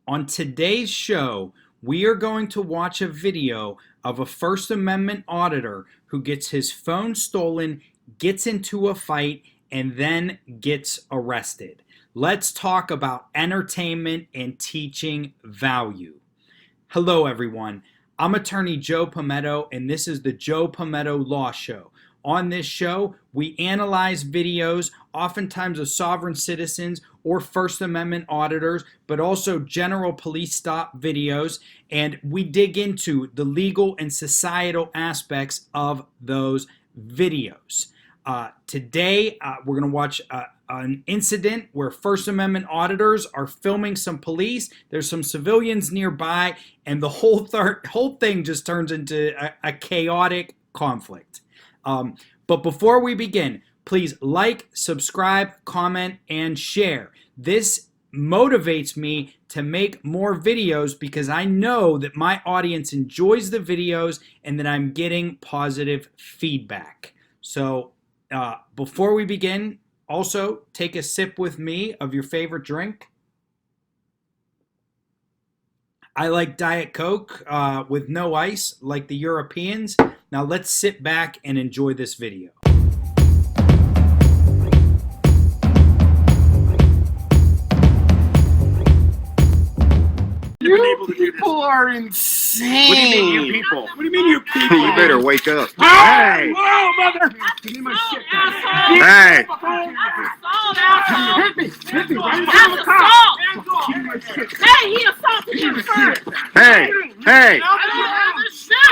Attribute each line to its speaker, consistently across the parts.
Speaker 1: On today's show, we are going to watch a video of a First Amendment auditor who gets his phone stolen, gets into a fight, and then gets arrested. Let's talk about entertainment and teaching value. Hello, everyone. I'm attorney Joe Pometto, and this is the Joe Pometto Law Show. On this show, we analyze videos, oftentimes of sovereign citizens or First Amendment auditors, but also general police stop videos, and we dig into the legal and societal aspects of those videos. Today, we're going to watch an incident where First Amendment auditors are filming some police. There's some civilians nearby, and the whole thing just turns into a chaotic conflict. But before we begin, please like, subscribe, comment, and share. This motivates me to make more videos because I know that my audience enjoys the videos and that I'm getting positive feedback. So before we begin, also take a sip with me of your favorite drink. I like Diet Coke with no ice, like the Europeans. Now let's sit back and enjoy this video.
Speaker 2: You people are insane.
Speaker 3: What do you mean, you people?
Speaker 2: What do you mean, you people?
Speaker 3: You better wake up.
Speaker 2: Hey!
Speaker 3: Hey!
Speaker 2: Whoa, mother! Give me my shit back.
Speaker 3: Hey!
Speaker 2: Hit me! Hit me! Right in
Speaker 4: That's
Speaker 2: front of the cop.
Speaker 4: assault!
Speaker 2: Give me my shit.
Speaker 4: Hey, he assaulted him first!
Speaker 3: Hey! Hey!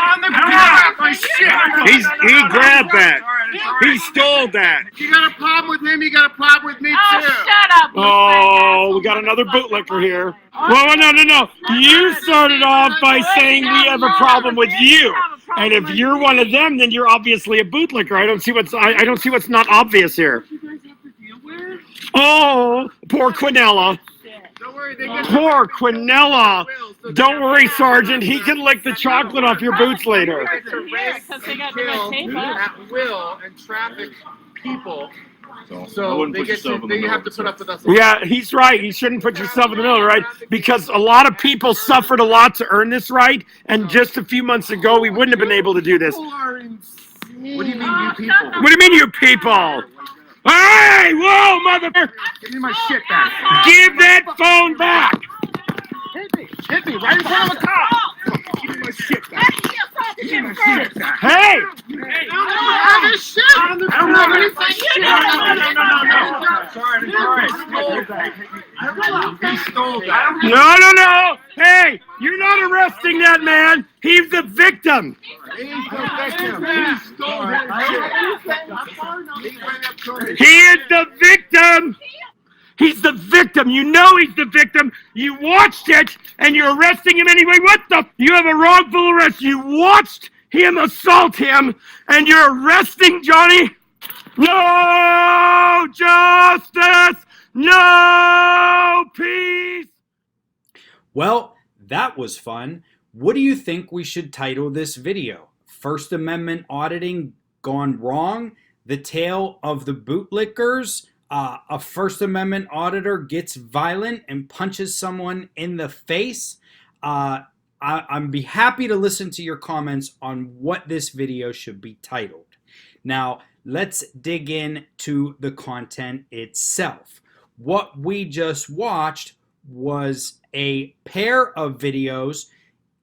Speaker 2: On the ground! My shit!
Speaker 3: He grabbed that. He stole that.
Speaker 2: You got a problem with him, you got a problem with me,
Speaker 4: Oh,
Speaker 2: too.
Speaker 4: shut up!
Speaker 5: Oh, we got another bootlicker here. Well, no. You started off by saying we have a problem with you, and if you're one of them, then you're obviously a bootlicker. I don't see what's not obvious here. Oh, poor Quinella.
Speaker 2: Don't worry, they get
Speaker 5: Poor Quinella. Don't worry, Sergeant. He can lick the chocolate off your boots later.
Speaker 4: Because they got the red
Speaker 2: kill
Speaker 4: tape up.
Speaker 2: at will and traffic people.
Speaker 6: I
Speaker 2: So
Speaker 6: wouldn't
Speaker 2: they
Speaker 6: put
Speaker 2: get
Speaker 6: yourself
Speaker 2: to,
Speaker 6: in the
Speaker 2: they
Speaker 6: middle
Speaker 2: have to
Speaker 6: of
Speaker 2: put
Speaker 6: it.
Speaker 2: up with us.
Speaker 5: Yeah, he's right. You shouldn't put yourself in the middle, right? Because a lot of people suffered a lot to earn this right, and just a few months ago, we wouldn't have been able to do this.
Speaker 2: People are insane. What do you mean,
Speaker 4: Oh,
Speaker 2: you
Speaker 4: shut
Speaker 2: people?
Speaker 4: up.
Speaker 5: What do you mean, you people? Hey, whoa, mother!
Speaker 2: Give me my shit back.
Speaker 5: Give that phone back!
Speaker 2: Hit me, right in front of the cop. Give me my shit back.
Speaker 4: Hey, he assaulted
Speaker 2: Give me
Speaker 4: him
Speaker 2: my
Speaker 4: first!
Speaker 2: shit back.
Speaker 5: Hey!
Speaker 2: I don't have his shit. I don't have anything.
Speaker 4: You
Speaker 2: No. He stole that.
Speaker 5: No. Hey, you're not arresting that man. He's the victim.
Speaker 2: He's the victim. He stole that shit.
Speaker 5: He is the victim. He's the victim. You know he's the victim. You watched it, and you're arresting him anyway. What the? You have a wrongful arrest. You watched him assault him, and you're arresting Johnny? No justice, no peace.
Speaker 1: Well, that was fun. What do you think we should title this video? First Amendment auditing gone wrong? The tale of the bootlickers? A First Amendment auditor gets violent and punches someone in the face? I'd be happy to listen to your comments on what this video should be titled. Now, let's dig into the content itself. What we just watched was a pair of videos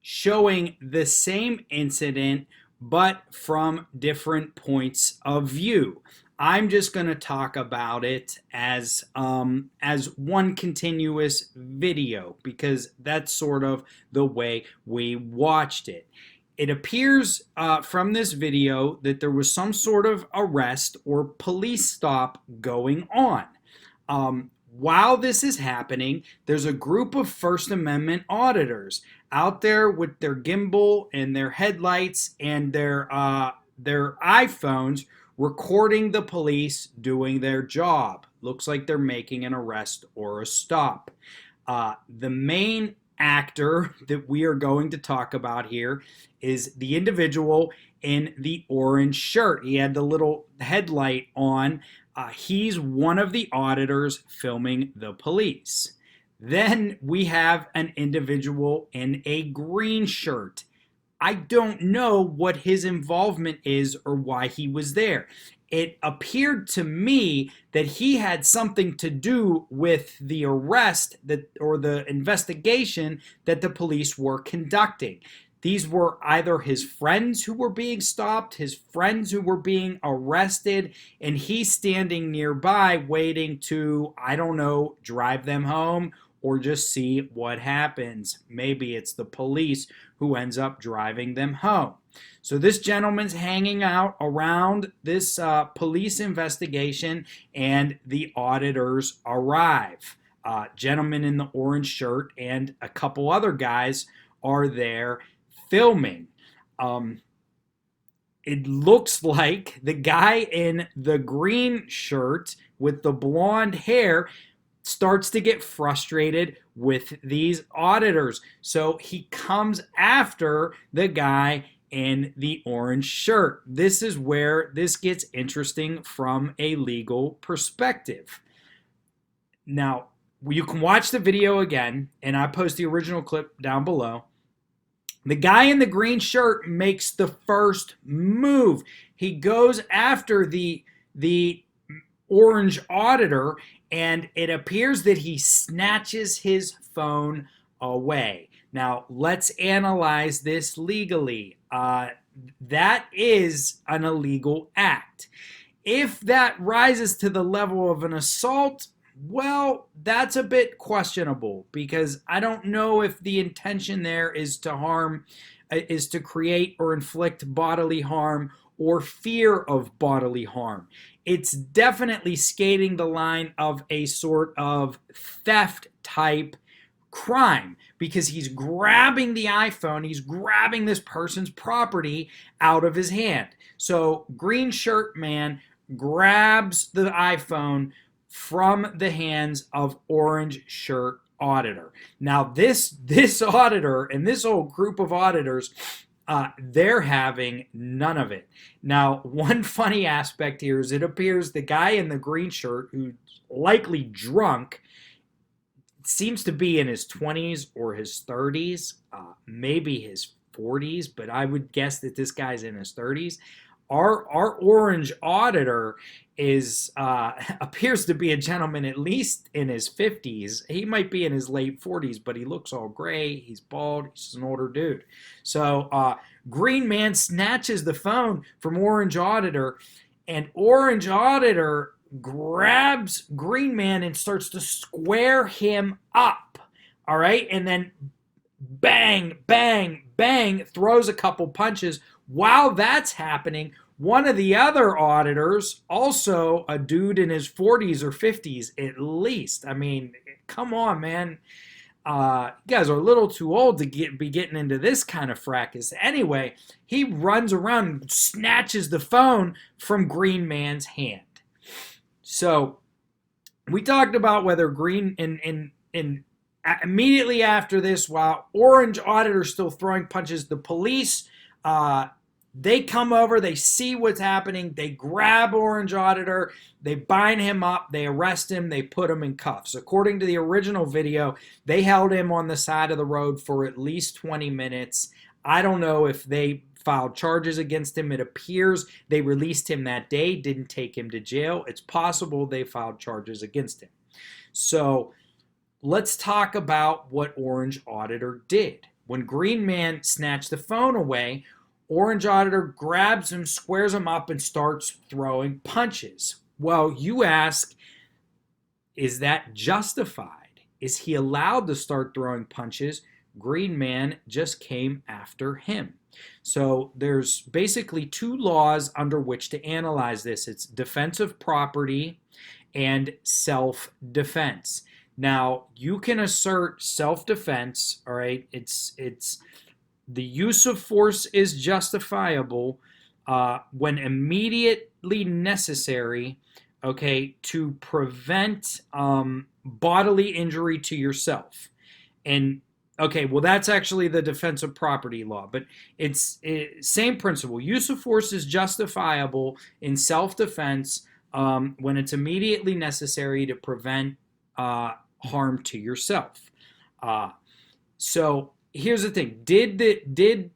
Speaker 1: showing the same incident but from different points of view. I'm just going to talk about it as one continuous video because that's sort of the way we watched it. It appears from this video that there was some sort of arrest or police stop going on. While this is happening, there's a group of First Amendment auditors out there with their gimbal and their headlights and their iPhones recording the police doing their job. Looks like they're making an arrest or a stop. The main actor that we are going to talk about here is the individual in the orange shirt. He had the little headlight on. He's one of the auditors filming the police. Then we have an individual in a green shirt. I don't know what his involvement is or why he was there. It appeared to me that he had something to do with the arrest or the investigation that the police were conducting. These were either his friends who were being stopped, his friends who were being arrested, and he's standing nearby waiting to, I don't know, drive them home or just see what happens. Maybe it's the police who ends up driving them home. So this gentleman's hanging out around this police investigation, and the auditors arrive. Gentleman in the orange shirt and a couple other guys are there filming. It looks like the guy in the green shirt with the blonde hair starts to get frustrated with these auditors. So he comes after the guy in the orange shirt. This is where this gets interesting from a legal perspective. Now, you can watch the video again, and I post the original clip down below. The guy in the green shirt makes the first move. He goes after the orange auditor, and it appears that he snatches his phone away. Now, let's analyze this legally. That is an illegal act. If that rises to the level of an assault, well, that's a bit questionable, because I don't know if the intention there is to create or inflict bodily harm or fear of bodily harm. It's definitely skating the line of a sort of theft type crime, because he's grabbing the iPhone, he's grabbing this person's property out of his hand. So green shirt man grabs the iPhone from the hands of orange shirt auditor. Now this auditor and this whole group of auditors, they're having none of it. Now, one funny aspect here is it appears the guy in the green shirt, who's likely drunk, seems to be in his 20s or his 30s, maybe his 40s, but I would guess that this guy's in his 30s. Our orange auditor is appears to be a gentleman at least in his 50s. He might be in his late 40s, but he looks all gray. He's bald. He's an older dude. So green man snatches the phone from orange auditor, and orange auditor grabs green man and starts to square him up. All right, and then bang, bang, bang, throws a couple punches. While that's happening, one of the other auditors, also a dude in his 40s or 50s at least. I mean, come on, man. You guys are a little too old to be getting into this kind of fracas. Anyway, he runs around and snatches the phone from Green Man's hand. So we talked about whether Green and immediately after this, while Orange Auditor's still throwing punches, the police, they come over, they see what's happening, they grab Orange Auditor, they bind him up, they arrest him, they put him in cuffs. According to the original video, they held him on the side of the road for at least 20 minutes. I don't know if they filed charges against him. It appears they released him that day, didn't take him to jail. It's possible they filed charges against him. So let's talk about what Orange Auditor did. When Green Man snatched the phone away, Orange Auditor grabs him, squares him up, and starts throwing punches. Well, you ask, is that justified? Is he allowed to start throwing punches? Green Man just came after him. So there's basically two laws under which to analyze this. It's defensive property and self-defense. Now, you can assert self-defense, all right? It's the use of force is justifiable when immediately necessary, okay, to prevent bodily injury to yourself. And okay, well, that's actually the defensive property law, but it's same principle. Use of force is justifiable in self-defense when it's immediately necessary to prevent harm to yourself. So here's the thing: did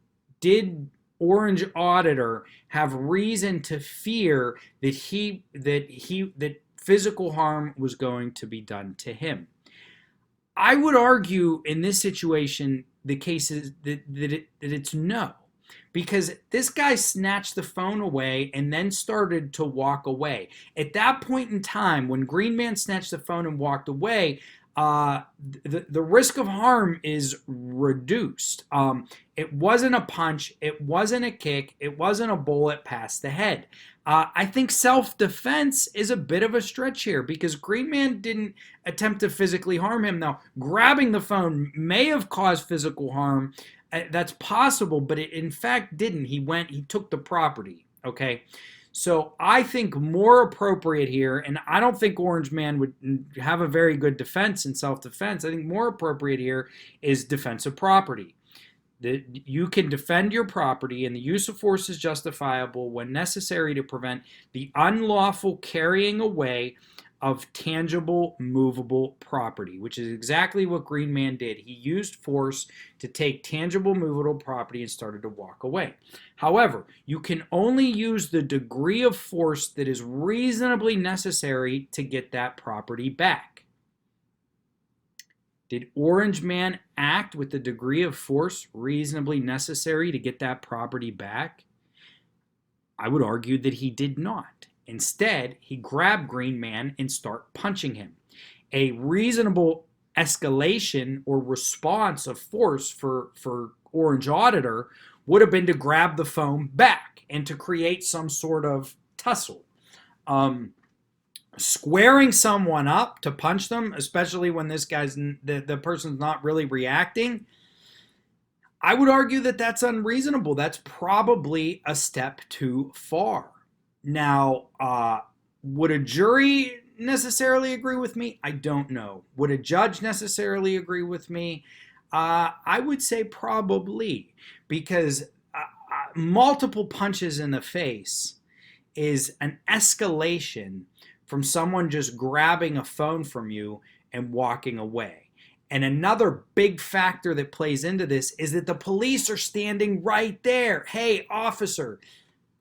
Speaker 1: Orange Auditor have reason to fear that physical harm was going to be done to him? I would argue in this situation the case is that it's no. Because this guy snatched the phone away and then started to walk away. At that point in time, when Green Man snatched the phone and walked away, the risk of harm is reduced. It wasn't a punch, it wasn't a kick, it wasn't a bullet past the head. I think self-defense is a bit of a stretch here because Green Man didn't attempt to physically harm him. Now, grabbing the phone may have caused physical harm. That's possible, but it in fact didn't. He took the property, okay? So I think more appropriate here, and I don't think Orange Man would have a very good defense in self-defense. I think more appropriate here is defense of property. That you can defend your property and the use of force is justifiable when necessary to prevent the unlawful carrying away of tangible, movable property, which is exactly what Green Man did. He used force to take tangible, movable property and started to walk away. However, you can only use the degree of force that is reasonably necessary to get that property back. Did Orange Man act with the degree of force reasonably necessary to get that property back? I would argue that he did not. Instead, he grabbed Green Man and started punching him. A reasonable escalation or response of force for Orange Auditor would have been to grab the phone back and to create some sort of tussle. Squaring someone up to punch them, especially when this guy's the person's not really reacting, I would argue that that's unreasonable. That's probably a step too far. Now, would a jury necessarily agree with me? I don't know. Would a judge necessarily agree with me? I would say probably, because multiple punches in the face is an escalation from someone just grabbing a phone from you and walking away. And another big factor that plays into this is that the police are standing right there. Hey, officer,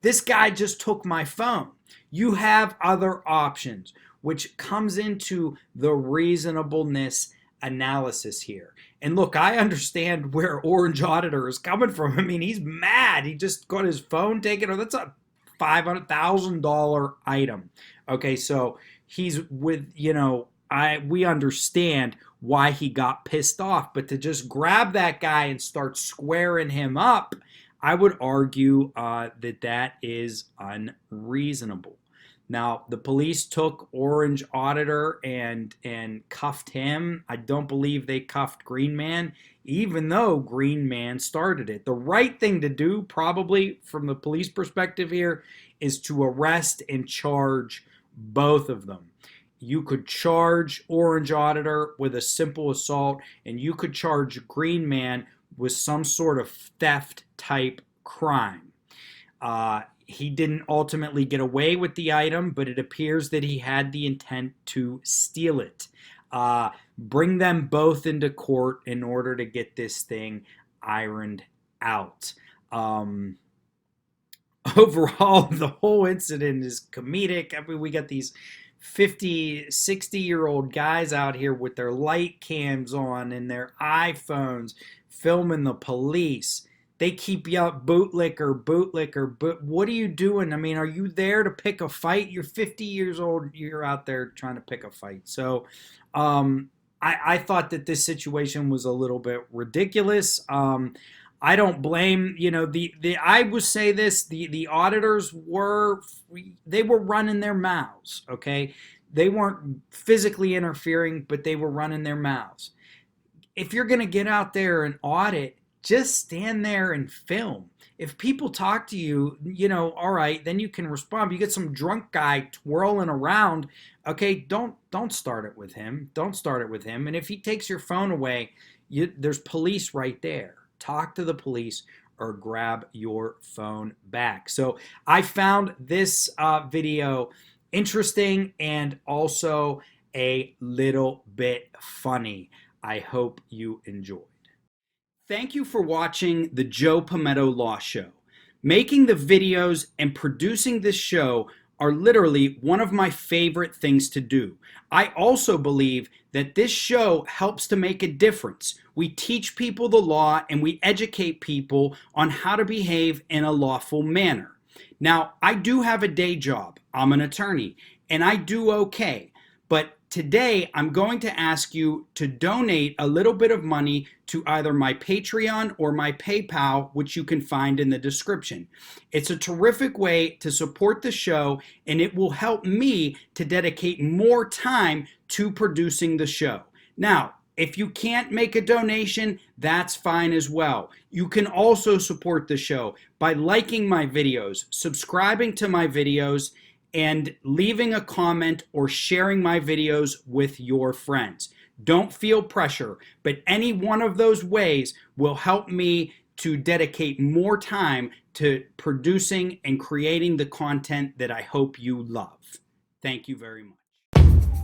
Speaker 1: this guy just took my phone. You have other options, which comes into the reasonableness analysis here. And look, I understand where Orange Auditor is coming from. I mean, he's mad. He just got his phone taken. That's a $500,000 item. Okay, so he's with, we understand why he got pissed off. But to just grab that guy and start squaring him up, I would argue that is unreasonable. Now, the police took Orange Auditor and cuffed him. I don't believe they cuffed Green Man, even though Green Man started it. The right thing to do, probably from the police perspective here, is to arrest and charge both of them. You could charge Orange Auditor with a simple assault, and you could charge Green Man with some sort of theft type crime. He didn't ultimately get away with the item, but it appears that he had the intent to steal it. Bring them both into court in order to get this thing ironed out. Overall, the whole incident is comedic. I mean, we got these 50, 60-year-old guys out here with their light cams on and their iPhones filming the police. They keep yelling, bootlicker, bootlicker, but what are you doing? I mean, are you there to pick a fight? You're 50 years old. You're out there trying to pick a fight. So I thought that this situation was a little bit ridiculous. I don't blame, I would say this, the auditors were running their mouths, okay? They weren't physically interfering, but they were running their mouths. If you're going to get out there and audit, just stand there and film. If people talk to you, all right, then you can respond. You get some drunk guy twirling around, okay, don't start it with him. Don't start it with him. And if he takes your phone away, there's police right there. Talk to the police or grab your phone back. So I found this video interesting and also a little bit funny. I hope you enjoyed. Thank you for watching the Joe Pometto Law Show. Making the videos and producing this show are literally one of my favorite things to do. I also believe that this show helps to make a difference. We teach people the law and we educate people on how to behave in a lawful manner. Now, I do have a day job. I'm an attorney and I do okay. But today I'm going to ask you to donate a little bit of money to either my Patreon or my PayPal, which you can find in the description. It's a terrific way to support the show, and it will help me to dedicate more time to producing the show. Now, if you can't make a donation, that's fine as well. You can also support the show by liking my videos, subscribing to my videos, and leaving a comment or sharing my videos with your friends. Don't feel pressure, but any one of those ways will help me to dedicate more time to producing and creating the content that I hope you love. Thank you very much.